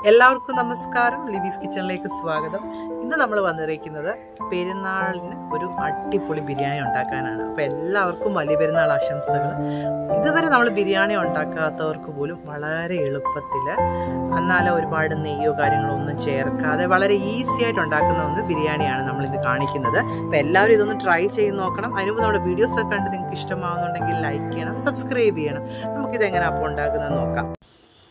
എല്ലാവർക്കും നമസ്കാരം. ലിവീസ് കിച്ചണിലേക്ക് സ്വാഗതം. ഇന്ന് നമ്മൾ വന്നിരിക്കുന്നത് പെരുന്നാളിന് ഒരു അടിപൊളി ബിരിയാണി ഉണ്ടാക്കാനാണ്. അപ്പോൾ എല്ലാവർക്കും വലിയ പെരുന്നാൾ ആശംസകൾ. ഇതുവരെ നമ്മൾ ബിരിയാണി ഉണ്ടാക്കാത്തവർക്ക് പോലും വളരെ എളുപ്പത്തിൽ, എന്നാൽ ഒരുപാട് നെയ്യോ കാര്യങ്ങളോ ഒന്നും ചേർക്കാതെ വളരെ ഈസി ആയിട്ട് ഉണ്ടാക്കുന്ന ഒന്ന് ബിരിയാണിയാണ് നമ്മളിത് കാണിക്കുന്നത്. അപ്പോൾ എല്ലാവരും ഇതൊന്ന് ട്രൈ ചെയ്ത് നോക്കണം. അതിനുമുമ്പ് നമ്മുടെ വീഡിയോസൊക്കെ കണ്ട് നിങ്ങൾക്ക് ഇഷ്ടമാവുന്നുണ്ടെങ്കിൽ ലൈക്ക് ചെയ്യണം, സബ്സ്ക്രൈബ് ചെയ്യണം. നമുക്കിതെങ്ങനെ അപ്പോൾ ഉണ്ടാക്കുന്നത് നോക്കാം.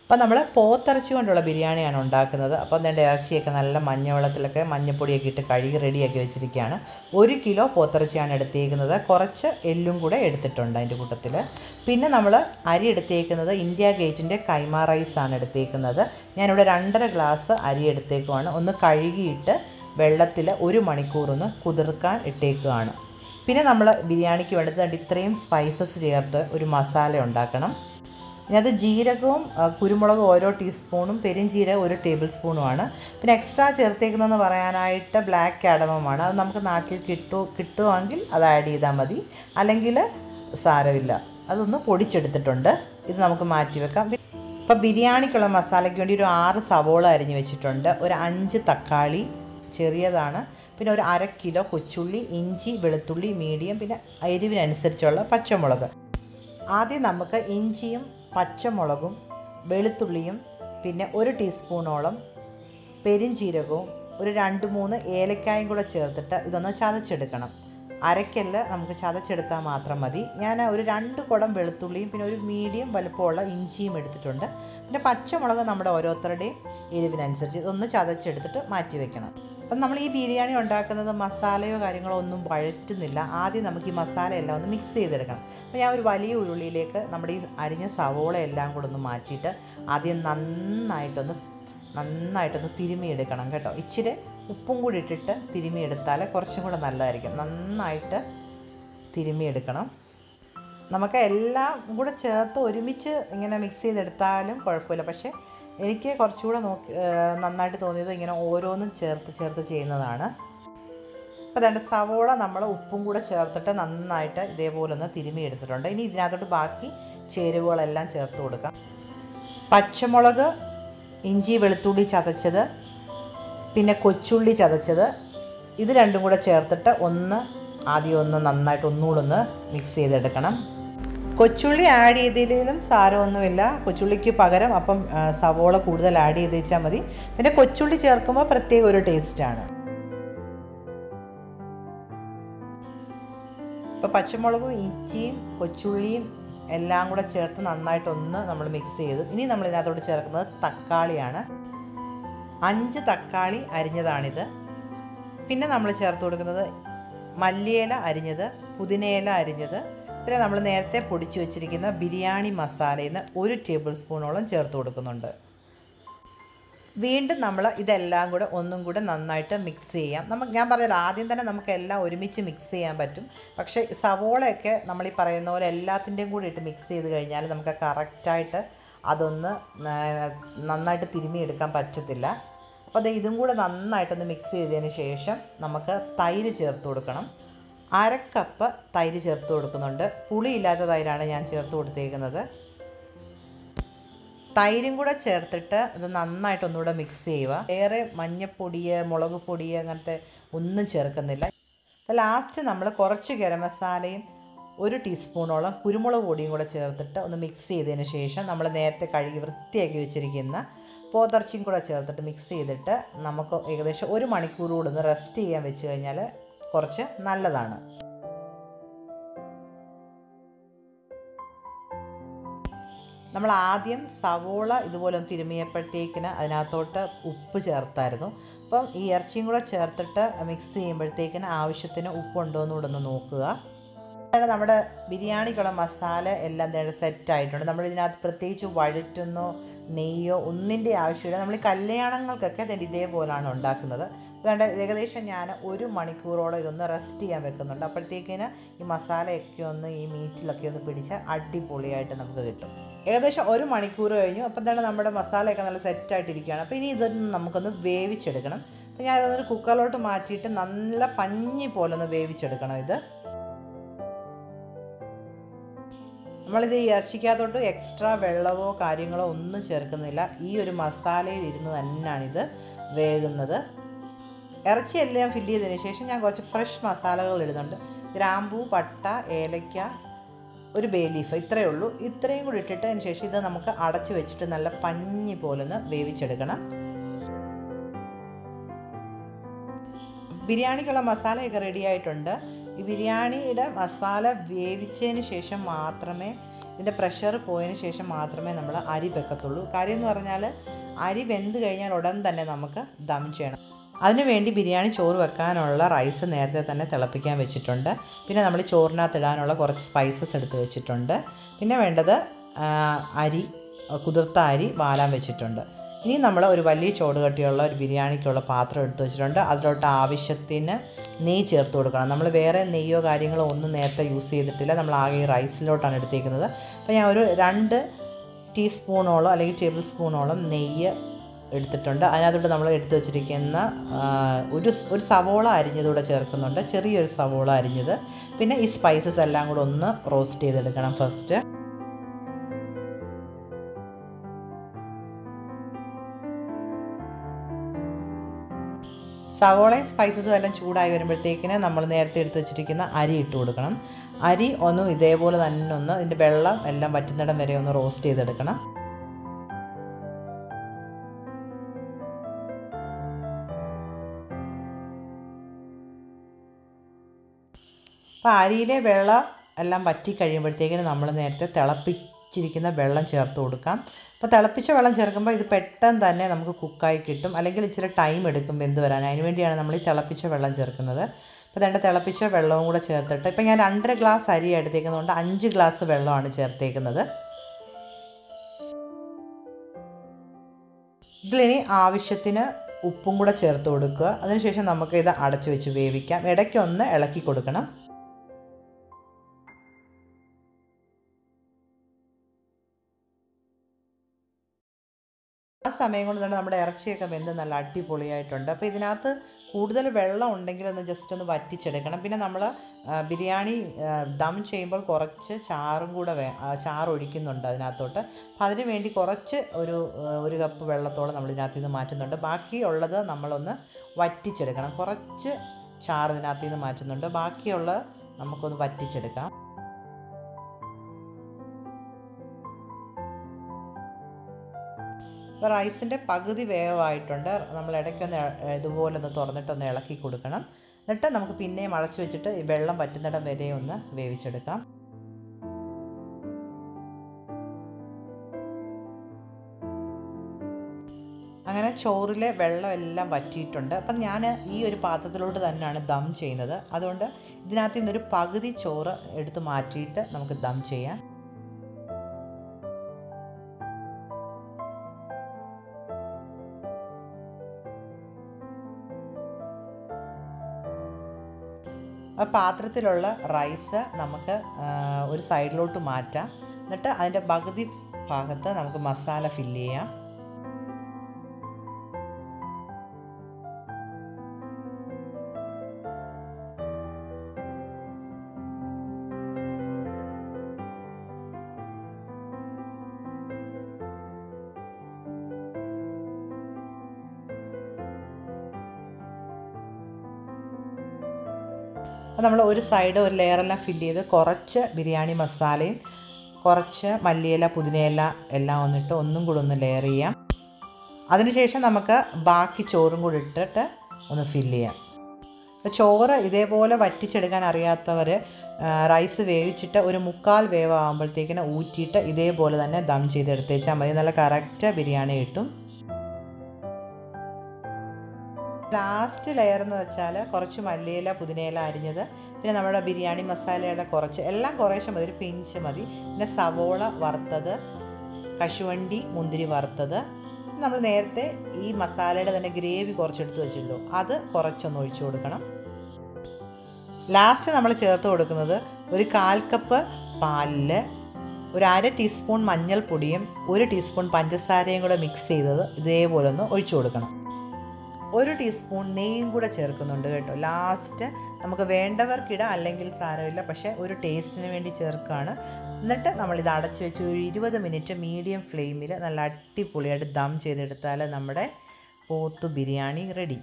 അപ്പോൾ നമ്മൾ പോത്തിറച്ചി കൊണ്ടുള്ള ബിരിയാണിയാണ് ഉണ്ടാക്കുന്നത്. അപ്പോൾ അതിൻ്റെ ഇറച്ചിയൊക്കെ നല്ല മഞ്ഞവെള്ളത്തിലൊക്കെ മഞ്ഞപ്പൊടിയൊക്കെ ഇട്ട് കഴുകി റെഡിയാക്കി വെച്ചിരിക്കുകയാണ്. 1 കിലോ പോത്തിറച്ചിയാണ് എടുത്തേക്കുന്നത്. കുറച്ച് എല്ലും കൂടെ എടുത്തിട്ടുണ്ട് അതിൻ്റെ കൂട്ടത്തിൽ. പിന്നെ നമ്മൾ അരി എടുത്തേക്കുന്നത് ഇന്ത്യ ഗേറ്റിൻ്റെ കൈമ റൈസാണ് എടുത്തേക്കുന്നത്. ഞാനിവിടെ 2.5 ഗ്ലാസ് അരി എടുത്തേക്കുവാണ്. ഒന്ന് കഴുകിയിട്ട് വെള്ളത്തിൽ 1 മണിക്കൂറൊന്ന് കുതിർക്കാൻ ഇട്ടേക്കുകയാണ്. പിന്നെ നമ്മൾ ബിരിയാണിക്ക് വേണ്ടത് ഇത്രയും സ്പൈസസ് ചേർത്ത് ഒരു മസാല ഉണ്ടാക്കണം. അത് ജീരകവും കുരുമുളകും ഓരോ ടീസ്പൂണും, പെരിഞ്ചീരകം 1 ടേബിൾ സ്പൂണുമാണ്. പിന്നെ എക്സ്ട്രാ ചേർത്തേക്കുന്നതെന്ന് പറയാനായിട്ട് ബ്ലാക്ക് കാഡമമാണ്. അത് നമുക്ക് നാട്ടിൽ കിട്ടുമെങ്കിൽ അത് ആഡ് ചെയ്താൽ മതി, അല്ലെങ്കിൽ സാരമില്ല. അതൊന്ന് പൊടിച്ചെടുത്തിട്ടുണ്ട്. ഇത് നമുക്ക് മാറ്റി വെക്കാം. ഇപ്പോൾ ബിരിയാണിക്കുള്ള മസാലയ്ക്ക് വേണ്ടി ഒരു 6 സവോള അരിഞ്ഞ് വെച്ചിട്ടുണ്ട്. ഒരു 5 തക്കാളി ചെറിയതാണ്. പിന്നെ ഒരു 1/2 കിലോ കൊച്ചുള്ളി, ഇഞ്ചി, വെളുത്തുള്ളി മീഡിയം, പിന്നെ എരിവിനനുസരിച്ചുള്ള പച്ചമുളക്. ആദ്യം നമുക്ക് ഇഞ്ചിയും പച്ചമുളകും വെളുത്തുള്ളിയും പിന്നെ 1 ടീസ്പൂണോളം പെരിഞ്ചീരകവും ഒരു 2-3 ഏലക്കായും കൂടെ ചേർത്തിട്ട് ഇതൊന്ന് ചതച്ചെടുക്കണം. അരക്കല്ല, നമുക്ക് ചതച്ചെടുത്താൽ മാത്രം മതി. ഞാൻ ഒരു 2 കുടം വെളുത്തുള്ളിയും പിന്നെ ഒരു മീഡിയം വലുപ്പമുള്ള ഇഞ്ചിയും എടുത്തിട്ടുണ്ട്. പിന്നെ പച്ചമുളക് നമ്മുടെ ഓരോരുത്തരുടെയും എരിവിനനുസരിച്ച് ഇതൊന്ന് ചതച്ചെടുത്തിട്ട് മാറ്റി വെക്കണം. അപ്പം നമ്മൾ ഈ ബിരിയാണി ഉണ്ടാക്കുന്നത് മസാലയോ കാര്യങ്ങളോ ഒന്നും വഴറ്റുന്നില്ല. ആദ്യം നമുക്ക് ഈ മസാല എല്ലാം ഒന്ന് മിക്സ് ചെയ്തെടുക്കണം. അപ്പോൾ ഞാൻ ഒരു വലിയ ഉരുളിയിലേക്ക് നമ്മുടെ ഈ അരിഞ്ഞ സവോള എല്ലാം കൂടെ ഒന്ന് മാറ്റിയിട്ട് ആദ്യം നന്നായിട്ടൊന്ന് തിരുമിയെടുക്കണം കേട്ടോ. ഇച്ചിരി ഉപ്പും കൂടി ഇട്ടിട്ട് തിരുമിയെടുത്താൽ കുറച്ചും കൂടെ നല്ലതായിരിക്കും. നന്നായിട്ട് തിരുമിയെടുക്കണം. നമുക്ക് എല്ലാം കൂടെ ചേർത്ത് ഒരുമിച്ച് ഇങ്ങനെ മിക്സ് ചെയ്തെടുത്താലും കുഴപ്പമില്ല. പക്ഷേ എനിക്ക് കുറച്ചുകൂടെ നന്നായിട്ട് തോന്നിയത് ഇങ്ങനെ ഓരോന്നും ചേർത്ത് ചെയ്യുന്നതാണ്. അപ്പോൾ അതുകൊണ്ട് സവോള നമ്മൾ ഉപ്പും കൂടെ ചേർത്തിട്ട് നന്നായിട്ട് ഇതേപോലെ ഒന്ന് തിരുമി എടുത്തിട്ടുണ്ട്. ഇനി ഇതിനകത്തോട്ട് ബാക്കി ചേരുവകളെല്ലാം ചേർത്ത് കൊടുക്കാം. പച്ചമുളക്, ഇഞ്ചി വെളുത്തുള്ളി ചതച്ചത്, പിന്നെ കൊച്ചുള്ളി ചതച്ചത്, ഇത് രണ്ടും കൂടെ ചേർത്തിട്ട് ആദ്യം ഒന്ന് നന്നായിട്ട് ഒന്നുകൂടെ ഒന്ന് മിക്സ് ചെയ്തെടുക്കണം. കൊച്ചുള്ളി ആഡ് ചെയ്തതിലും സാരമൊന്നുമില്ല. കൊച്ചുള്ളിക്ക് പകരം അപ്പം സവോള കൂടുതൽ ആഡ് ചെയ്ത് വെച്ചാൽ മതി. പിന്നെ കൊച്ചുള്ളി ചേർക്കുമ്പോൾ പ്രത്യേക ഒരു ടേസ്റ്റാണ്. ഇപ്പോൾ പച്ചമുളകും ഇഞ്ചിയും കൊച്ചുള്ളിയും എല്ലാം കൂടെ ചേർത്ത് നന്നായിട്ടൊന്ന് നമ്മൾ മിക്സ് ചെയ്തു. ഇനി നമ്മൾ ഇതിനകത്തോട്ട് ചേർക്കുന്നത് തക്കാളിയാണ്. 5 തക്കാളി അരിഞ്ഞതാണിത്. പിന്നെ നമ്മൾ ചേർത്ത് കൊടുക്കുന്നത് മല്ലിയില അരിഞ്ഞത്, പുതിനയില അരിഞ്ഞത്, പിന്നെ നമ്മൾ നേരത്തെ പൊടിച്ചു വെച്ചിരിക്കുന്ന ബിരിയാണി മസാലയിൽ നിന്ന് 1 ടേബിൾ സ്പൂണോളം ചേർത്ത് കൊടുക്കുന്നുണ്ട്. വീണ്ടും നമ്മൾ ഇതെല്ലാം കൂടെ ഒന്നും കൂടെ നന്നായിട്ട് മിക്സ് ചെയ്യാം. ഞാൻ പറഞ്ഞത് ആദ്യം തന്നെ നമുക്കെല്ലാം ഒരുമിച്ച് മിക്സ് ചെയ്യാൻ പറ്റും. പക്ഷേ സവോളയൊക്കെ നമ്മൾ ഈ പറയുന്ന പോലെ എല്ലാത്തിൻ്റെയും കൂടി ഇട്ട് മിക്സ് ചെയ്ത് കഴിഞ്ഞാൽ നമുക്ക് കറക്റ്റായിട്ട് അതൊന്ന് നന്നായിട്ട് തിരുമിയെടുക്കാൻ പറ്റത്തില്ല. അപ്പോൾ അത് ഇതും കൂടെ നന്നായിട്ടൊന്ന് മിക്സ് ചെയ്തതിന് ശേഷം നമുക്ക് തൈര് ചേർത്ത് കൊടുക്കണം. 1/2 കപ്പ് തൈര് ചേർത്ത് കൊടുക്കുന്നുണ്ട്. പുളിയില്ലാത്ത തൈരാണ് ഞാൻ ചേർത്ത് കൊടുത്തേക്കുന്നത്. തൈരും കൂടെ ചേർത്തിട്ട് ഇത് നന്നായിട്ടൊന്നുകൂടെ മിക്സ് ചെയ്യുക. വേറെ മഞ്ഞപ്പൊടി, മുളക് പൊടി അങ്ങനത്തെ ഒന്നും ചേർക്കുന്നില്ല. ലാസ്റ്റ് നമ്മൾ കുറച്ച് ഗരം മസാലയും 1 ടീസ്പൂണോളം കുരുമുളക് പൊടിയും കൂടെ ചേർത്തിട്ട് ഒന്ന് മിക്സ് ചെയ്തതിന് ശേഷം നമ്മൾ നേരത്തെ കഴുകി വൃത്തിയാക്കി വെച്ചിരിക്കുന്ന പോത്തിറച്ചിയും കൂടെ ചേർത്തിട്ട് മിക്സ് ചെയ്തിട്ട് നമുക്ക് ഏകദേശം 1 മണിക്കൂർ കൂടെ ഒന്ന് റെസ്റ്റ് ചെയ്യാൻ വെച്ച് കഴിഞ്ഞാൽ കുറച്ച് നല്ലതാണ്. നമ്മൾ ആദ്യം സവോള ഇതുപോലെ ഒന്ന് തിരുമിയപ്പോഴത്തേക്കിന് അതിനകത്തോട്ട് ഉപ്പ് ചേർത്തായിരുന്നു. അപ്പം ഈ ഇറച്ചിയും കൂടെ ചേർത്തിട്ട് മിക്സ് ചെയ്യുമ്പോഴത്തേക്കിന് ആവശ്യത്തിന് ഉപ്പുണ്ടോ എന്ന് കൂടെ ഒന്ന് നോക്കുക. നമ്മുടെ ബിരിയാണിക്കുള്ള മസാല എല്ലാം സെറ്റായിട്ടുണ്ട്. നമ്മൾ ഇതിനകത്ത് പ്രത്യേകിച്ച് വഴറ്റുന്നോ നെയ്യോ ഒന്നിൻ്റെ ആവശ്യമില്ല. നമ്മൾ ഈ കല്യാണങ്ങൾക്കൊക്കെ ഇതേപോലെയാണ് ഉണ്ടാക്കുന്നത്. അതുകൊണ്ട് ഏകദേശം ഞാൻ 1 മണിക്കൂറോളം ഇതൊന്ന് റെസ്റ്റ് ചെയ്യാൻ വെക്കുന്നുണ്ട്. അപ്പോഴത്തേക്കിന് ഈ മസാലയൊക്കെ ഒന്ന് ഈ മീറ്റിലൊക്കെ ഒന്ന് പിടിച്ച് അടിപൊളിയായിട്ട് നമുക്ക് കിട്ടും. ഏകദേശം 1 മണിക്കൂർ കഴിഞ്ഞു. അപ്പം തന്നെ നമ്മുടെ മസാലയൊക്കെ നല്ല സെറ്റായിട്ടിരിക്കുകയാണ്. അപ്പോൾ ഇനി ഇതൊന്ന് നമുക്കൊന്ന് വേവിച്ചെടുക്കണം. അപ്പോൾ ഞാൻ ഇതൊന്ന് കുക്കറിലോട്ട് മാറ്റിയിട്ട് നല്ല പഞ്ഞി പോലെ ഒന്ന് വേവിച്ചെടുക്കണം. ഇത് നമ്മളിത് ഈ ഇറച്ചിക്കകത്തോട്ട് എക്സ്ട്രാ വെള്ളമോ കാര്യങ്ങളോ ഒന്നും ചേർക്കുന്നില്ല. ഈ ഒരു മസാലയിൽ ഇരുന്ന് തന്നെയാണിത് വേകുന്നത്. ഇറച്ചിയെല്ലാം ഫില്ല് ചെയ്തതിന് ശേഷം ഞാൻ കുറച്ച് ഫ്രഷ് മസാലകൾ ഇടുന്നുണ്ട്. ഗ്രാമ്പൂ, പട്ട, ഏലക്ക, ഒരു ബേ ലീഫ്, ഇത്രയേ ഉള്ളൂ. ഇത്രയും കൂടി ഇട്ടിട്ടതിന് ശേഷം ഇത് നമുക്ക് അടച്ചു വെച്ചിട്ട് നല്ല പഞ്ഞി പോലെ ഒന്ന് വേവിച്ചെടുക്കണം. ബിരിയാണിക്കുള്ള മസാലയൊക്കെ റെഡി ആയിട്ടുണ്ട്. ഈ ബിരിയാണിയുടെ മസാല വേവിച്ചതിന് ശേഷം മാത്രമേ, ഇതിൻ്റെ പ്രഷർ പോയതിന് ശേഷം മാത്രമേ നമ്മൾ അരി വെക്കത്തുള്ളൂ. കാര്യം എന്ന് പറഞ്ഞാൽ അരി വെന്ത് കഴിഞ്ഞാൽ ഉടൻ തന്നെ നമുക്ക് ദം ചെയ്യണം. അതിനുവേണ്ടി ബിരിയാണി ചോറ് വെക്കാനുള്ള റൈസ് നേരത്തെ തന്നെ തിളപ്പിക്കാൻ വെച്ചിട്ടുണ്ട്. പിന്നെ നമ്മൾ ചോറിനകത്ത് ഇടാനുള്ള കുറച്ച് സ്പൈസസ് എടുത്ത് വെച്ചിട്ടുണ്ട്. പിന്നെ വേണ്ടത് അരി, കുതിർത്ത അരി വാലാൻ വെച്ചിട്ടുണ്ട്. ഇനി നമ്മൾ ഒരു വലിയ ചോടുകട്ടിയുള്ള ഒരു ബിരിയാണിക്കുള്ള പാത്രം എടുത്ത് വെച്ചിട്ടുണ്ട്. അതിലോട്ട് ആവശ്യത്തിന് നെയ്യ് ചേർത്ത് കൊടുക്കണം. നമ്മൾ വേറെ നെയ്യോ കാര്യങ്ങളോ ഒന്നും നേരത്തെ യൂസ് ചെയ്തിട്ടില്ല. നമ്മൾ ആകെ ഈ റൈസിലോട്ടാണ് എടുത്തേക്കുന്നത്. അപ്പോൾ ഞാൻ ഒരു 2 ടീസ്പൂണോളം അല്ലെങ്കിൽ ടേബിൾ സ്പൂണോളം നെയ്യ് എടുത്തിട്ടുണ്ട്. അതിനകത്തോട്ട് നമ്മൾ എടുത്ത് വെച്ചിരിക്കുന്ന ഒരു സവോള അരിഞ്ഞതൂടെ ചേർക്കുന്നുണ്ട്, ചെറിയൊരു സവോള അരിഞ്ഞത്. പിന്നെ ഈ സ്പൈസസ് എല്ലാം കൂടെ ഒന്ന് റോസ്റ്റ് ചെയ്തെടുക്കണം ഫസ്റ്റ്. സവോളയും സ്പൈസസും എല്ലാം ചൂടായി വരുമ്പോഴത്തേക്കിന് നമ്മൾ നേരത്തെ എടുത്ത് വെച്ചിരിക്കുന്ന അരി ഇട്ട് കൊടുക്കണം. അരി ഒന്ന് ഇതേപോലെ തന്നെ ഒന്ന് ഇതിൻ്റെ വെള്ളം എല്ലാം വറ്റുന്നിടം വരെ ഒന്ന് റോസ്റ്റ് ചെയ്തെടുക്കണം. അപ്പോൾ അരിയിലെ വെള്ളം എല്ലാം വറ്റി കഴിയുമ്പോഴത്തേക്കിന് നമ്മൾ നേരത്തെ തിളപ്പിച്ചിരിക്കുന്ന വെള്ളം ചേർത്ത് കൊടുക്കാം. അപ്പോൾ തിളപ്പിച്ച വെള്ളം ചേർക്കുമ്പോൾ ഇത് പെട്ടെന്ന് തന്നെ നമുക്ക് കുക്കായി കിട്ടും, അല്ലെങ്കിൽ ഇച്ചിരി ടൈം എടുക്കും വെന്ത് വരാൻ. അതിന് വേണ്ടിയാണ് നമ്മൾ ഈ തിളപ്പിച്ച വെള്ളം ചേർക്കുന്നത്. അപ്പോൾ രണ്ട് തിളപ്പിച്ച വെള്ളവും കൂടെ ചേർത്തിട്ട്, ഇപ്പോൾ ഞാൻ 2.5 ഗ്ലാസ് അരി എടുത്തേക്കുന്നതുകൊണ്ട് 5 ഗ്ലാസ് വെള്ളമാണ് ചേർത്തേക്കുന്നത്. ഇതിലിനി ആവശ്യത്തിന് ഉപ്പും കൂടെ ചേർത്ത് കൊടുക്കുക. അതിനുശേഷം നമുക്ക് ഇത് അടച്ചു വെച്ച് വേവിക്കാം. ഇടയ്ക്കൊന്ന് ഇളക്കി കൊടുക്കണം. ആ സമയം കൊണ്ട് തന്നെ നമ്മുടെ ഇറച്ചിയൊക്കെ വെന്ത് നല്ല അടിപൊളിയായിട്ടുണ്ട്. അപ്പോൾ ഇതിനകത്ത് കൂടുതൽ വെള്ളം ഉണ്ടെങ്കിൽ ഒന്ന് ജസ്റ്റ് ഒന്ന് വറ്റിച്ചെടുക്കണം. പിന്നെ നമ്മൾ ബിരിയാണി ദം ചെയ്യുമ്പോൾ കുറച്ച് ചാറും കൂടെ ചാറ് ഒഴിക്കുന്നുണ്ട് അതിനകത്തോട്ട്. അപ്പോൾ അതിന് വേണ്ടി കുറച്ച് ഒരു കപ്പ് വെള്ളത്തോളം നമ്മൾ ഇതിനകത്ത് നിന്ന് മാറ്റുന്നുണ്ട്. ബാക്കിയുള്ളത് നമ്മളൊന്ന് വറ്റിച്ചെടുക്കണം. കുറച്ച് ചാറ് ഇതിനകത്ത് നിന്ന് മാറ്റുന്നുണ്ട്, ബാക്കിയുള്ളത് നമുക്കൊന്ന് വറ്റിച്ചെടുക്കാം. അപ്പോൾ റൈസിൻ്റെ പകുതി വേവായിട്ടുണ്ട്. നമ്മൾ ഇടയ്ക്കൊന്ന് ഇതുപോലെ ഒന്ന് തുറന്നിട്ടൊന്ന് ഇളക്കി കൊടുക്കണം. എന്നിട്ട് നമുക്ക് പിന്നെയും അടച്ചു വെച്ചിട്ട് വെള്ളം വറ്റുന്നിടം വരെ ഒന്ന് വേവിച്ചെടുക്കാം. അങ്ങനെ ചോറിലെ വെള്ളം എല്ലാം വറ്റിയിട്ടുണ്ട്. അപ്പം ഞാൻ ഈ ഒരു പാത്രത്തിലോട്ട് തന്നെയാണ് ദം ചെയ്യുന്നത്. അതുകൊണ്ട് ഇതിനകത്ത് നിന്നൊരു പകുതി ചോറ് എടുത്ത് മാറ്റിയിട്ട് നമുക്ക് ദം ചെയ്യാം. ആ പാത്രത്തിലുള്ള റൈസ് നമുക്ക് ഒരു സൈഡിലോട്ട് മാറ്റാം. എന്നിട്ട് അതിൻ്റെ പകുതി ഭാഗത്ത് നമുക്ക് മസാല ഫില്ല് ചെയ്യാം. അപ്പോൾ നമ്മൾ ഒരു സൈഡ് ഒരു ലെയറെല്ലാം ഫില്ല് ചെയ്ത് കുറച്ച് ബിരിയാണി മസാലയും കുറച്ച് മല്ലിയില, പുതിനയില എല്ലാം വന്നിട്ട് ഒന്നും കൂടെ ഒന്ന് ലെയർ ചെയ്യാം. അതിനുശേഷം നമുക്ക് ബാക്കി ചോറും കൂടി ഇട്ടിട്ട് ഒന്ന് ഫില്ല് ചെയ്യാം. അപ്പോൾ ചോറ് ഇതേപോലെ വറ്റിച്ചെടുക്കാൻ അറിയാത്തവർ റൈസ് വേവിച്ചിട്ട് ഒരു 1/4 വേവാകുമ്പോഴത്തേക്കിന് ഊറ്റിയിട്ട് ഇതേപോലെ തന്നെ ദം ചെയ്തെടുത്തേച്ചാൽ മതി. നല്ല കറക്റ്റ് ബിരിയാണി കിട്ടും. ലാസ്റ്റ് ലെയർ എന്ന് വെച്ചാൽ കുറച്ച് മല്ലിയില, പുതിനയില അരിഞ്ഞത്, പിന്നെ നമ്മുടെ ബിരിയാണി മസാലയുടെ കുറച്ച്, എല്ലാം കുറേശ്ശെ മതി, ഒരു പിഞ്ച് മതി. പിന്നെ സവോള വറുത്തത്, കശുവണ്ടി, മുന്തിരി വറുത്തത്. നമ്മൾ നേരത്തെ ഈ മസാലയുടെ തന്നെ ഗ്രേവി കുറച്ചെടുത്ത് വെച്ചല്ലോ, അത് കുറച്ചൊന്ന് ഒഴിച്ചു കൊടുക്കണം. ലാസ്റ്റ് നമ്മൾ ചേർത്ത് കൊടുക്കുന്നത് ഒരു 1/4 കപ്പ് പാലിൽ ഒരു 1/2 ടീസ്പൂൺ മഞ്ഞൾപ്പൊടിയും 1 ടീസ്പൂൺ പഞ്ചസാരയും കൂടെ മിക്സ് ചെയ്തത് ഇതേപോലെ ഒന്ന് ഒഴിച്ചു കൊടുക്കണം. 1 ടീസ്പൂൺ നെയ്യും കൂടെ ചേർക്കുന്നുണ്ട് കേട്ടോ. ലാസ്റ്റ് നമുക്ക് വേണ്ടവർക്കിടാം, അല്ലെങ്കിൽ സാരമില്ല, പക്ഷേ ഒരു ടേസ്റ്റിന് വേണ്ടി ചേർക്കുകയാണ്. എന്നിട്ട് നമ്മളിത് അടച്ച് വെച്ച് ഒരു 20 മിനിറ്റ് മീഡിയം ഫ്ലെയിമിൽ നല്ല അടിപൊളിയായിട്ട് ദം ചെയ്തെടുത്താൽ നമ്മുടെ പോത്ത് ബിരിയാണി റെഡി.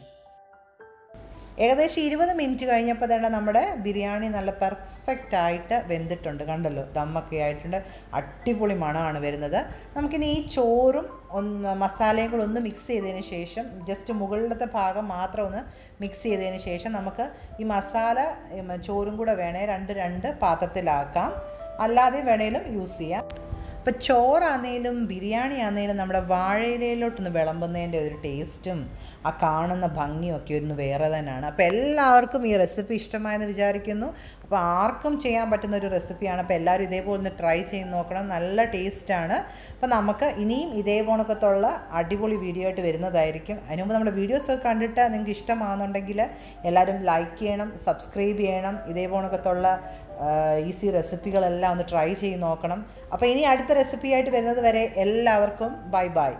ഏകദേശം 20 മിനിറ്റ് കഴിഞ്ഞപ്പോൾ തന്നെ നമ്മുടെ ബിരിയാണി നല്ല പെർഫെക്റ്റായിട്ട് വെന്തിട്ടുണ്ട്. കണ്ടല്ലോ, ദമ്മൊക്കെ ആയിട്ടുണ്ട്. അടിപൊളി മണമാണ് വരുന്നത്. നമുക്കിനി ഈ ചോറും മസാലയും കൂടെ ഒന്ന് മിക്സ് ചെയ്തതിന് ശേഷം, ജസ്റ്റ് മുകളിലത്തെ ഭാഗം മാത്രം ഒന്ന് മിക്സ് ചെയ്തതിന് ശേഷം നമുക്ക് ഈ മസാല ചോറും കൂടെ വേണേൽ രണ്ട് പാത്രത്തിലാക്കാം, അല്ലാതെ വേണേലും യൂസ് ചെയ്യാം. ഇപ്പോൾ ചോറാന്നേലും ബിരിയാണി ആന്നേലും നമ്മുടെ വാഴയിലയിലോട്ടൊന്ന് വിളമ്പുന്നതിൻ്റെ ഒരു ടേസ്റ്റും ആ കാണുന്ന ഭംഗിയൊക്കെ ഒന്ന് വേറെ തന്നെയാണ്. അപ്പോൾ എല്ലാവർക്കും ഈ റെസിപ്പി ഇഷ്ടമായെന്ന് വിചാരിക്കുന്നു. അപ്പോൾ ആർക്കും ചെയ്യാൻ പറ്റുന്ന ഒരു റെസിപ്പിയാണ്. അപ്പോൾ എല്ലാവരും ഇതേപോലെ ഒന്ന് ട്രൈ ചെയ്ത് നോക്കണം. നല്ല ടേസ്റ്റാണ്. അപ്പോൾ നമുക്ക് ഇനിയും ഇതേപോണക്കത്തുള്ള അടിപൊളി വീഡിയോ ആയിട്ട് വരുന്നതായിരിക്കും. അതിന് മുമ്പ് നമ്മുടെ വീഡിയോസൊക്കെ കണ്ടിട്ട് നിങ്ങൾക്ക് ഇഷ്ടമാണെന്നുണ്ടെങ്കിൽ എല്ലാവരും ലൈക്ക് ചെയ്യണം, സബ്സ്ക്രൈബ് ചെയ്യണം. ഇതേപോണക്കത്തുള്ള ഈസി റെസിപ്പികളെല്ലാം ഒന്ന് ട്രൈ ചെയ്ത് നോക്കണം. അപ്പോൾ ഇനി അടുത്ത റെസിപ്പിയായിട്ട് വരുന്നത് വരെ എല്ലാവർക്കും ബൈ ബൈ.